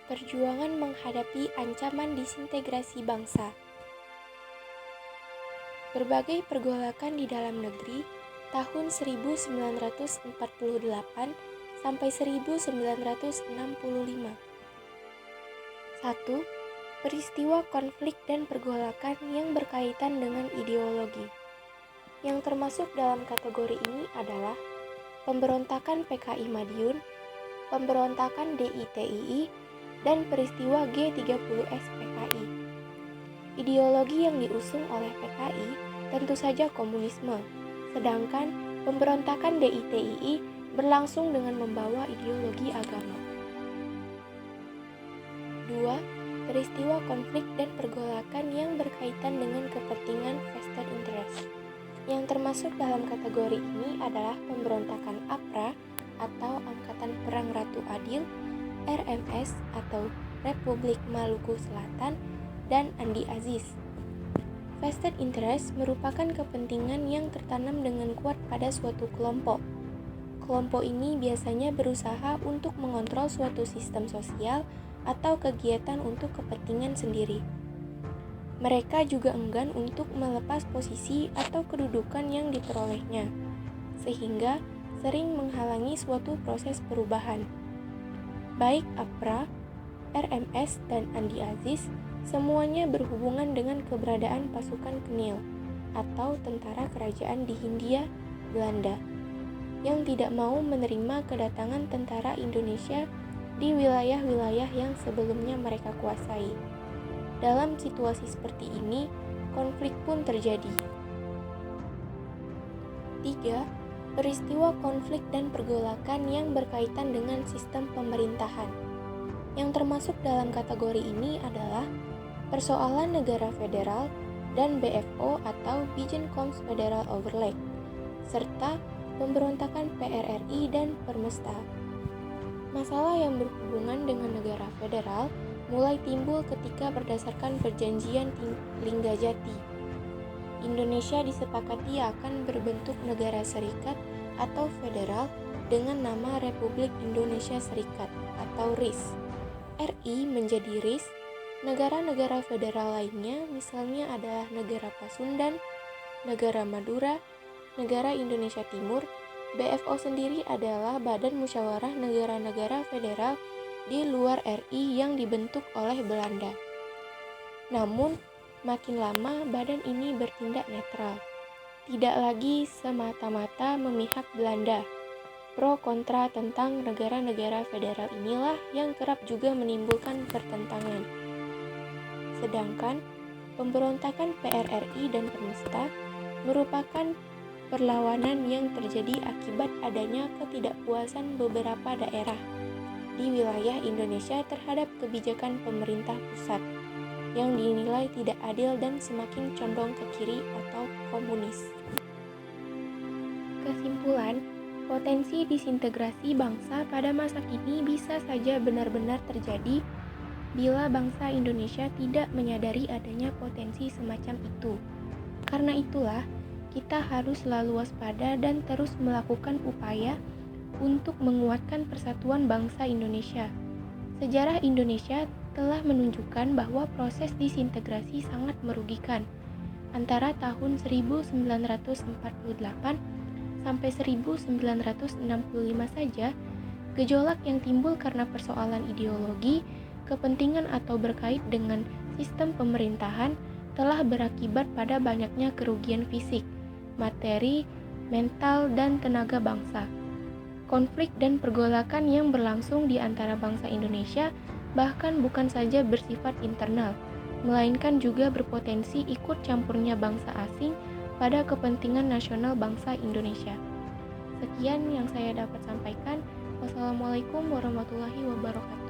Perjuangan menghadapi ancaman disintegrasi bangsa. Berbagai pergolakan di dalam negeri tahun 1948 sampai 1965. 1. Peristiwa konflik dan pergolakan yang berkaitan dengan ideologi. Yang termasuk dalam kategori ini adalah pemberontakan PKI Madiun, pemberontakan DITII, dan peristiwa G30S PKI. Ideologi yang diusung oleh PKI tentu saja komunisme, sedangkan pemberontakan DITII berlangsung dengan membawa ideologi agama. 2. Peristiwa konflik dan pergolakan yang berkaitan dengan kepentingan vested interest. Yang termasuk dalam kategori ini adalah pemberontakan APRA atau Angkatan Perang Ratu Adil, RMS atau Republik Maluku Selatan, dan Andi Aziz. Vested interest merupakan kepentingan yang tertanam dengan kuat pada suatu kelompok. Kelompok ini biasanya berusaha untuk mengontrol suatu sistem sosial atau kegiatan untuk kepentingan sendiri. Mereka juga enggan untuk melepas posisi atau kedudukan yang diperolehnya, sehingga sering menghalangi suatu proses perubahan. Baik APRA, RMS, dan Andi Aziz semuanya berhubungan dengan keberadaan pasukan Knil atau tentara kerajaan di Hindia Belanda yang tidak mau menerima kedatangan tentara Indonesia di wilayah-wilayah yang sebelumnya mereka kuasai. Dalam situasi seperti ini, konflik pun terjadi. 3. Peristiwa konflik dan pergolakan yang berkaitan dengan sistem pemerintahan. Yang termasuk dalam kategori ini adalah persoalan negara federal dan BFO atau Bijenkorps Federal Overleg, serta pemberontakan PRRI dan Permesta. Masalah yang berhubungan dengan negara federal mulai timbul ketika berdasarkan perjanjian Linggajati, Indonesia disepakati akan berbentuk negara serikat atau federal dengan nama Republik Indonesia Serikat atau RIS. RI menjadi RIS, negara-negara federal lainnya misalnya adalah negara Pasundan, negara Madura, negara Indonesia Timur. BFO sendiri adalah Badan Musyawarah Negara-Negara Federal di luar RI yang dibentuk oleh Belanda. Namun, makin lama badan ini bertindak netral, tidak lagi semata-mata memihak Belanda. Pro kontra tentang negara-negara federal inilah yang kerap juga menimbulkan pertentangan. Sedangkan pemberontakan PRRI dan Permesta merupakan perlawanan yang terjadi akibat adanya ketidakpuasan beberapa daerah di wilayah Indonesia terhadap kebijakan pemerintah pusat yang dinilai tidak adil dan semakin condong ke kiri atau komunis. Kesimpulan, potensi disintegrasi bangsa pada masa kini bisa saja benar-benar terjadi bila bangsa Indonesia tidak menyadari adanya potensi semacam itu. Karena itulah, kita harus selalu waspada dan terus melakukan upaya untuk menguatkan persatuan bangsa Indonesia. Sejarah Indonesia telah menunjukkan bahwa proses disintegrasi sangat merugikan. Antara tahun 1948 sampai 1965 saja, gejolak yang timbul karena persoalan ideologi, kepentingan atau berkait dengan sistem pemerintahan telah berakibat pada banyaknya kerugian fisik, materi, mental, dan tenaga bangsa. Konflik dan pergolakan yang berlangsung di antara bangsa Indonesia bahkan bukan saja bersifat internal, melainkan juga berpotensi ikut campurnya bangsa asing pada kepentingan nasional bangsa Indonesia. Sekian yang saya dapat sampaikan. Wassalamualaikum warahmatullahi wabarakatuh.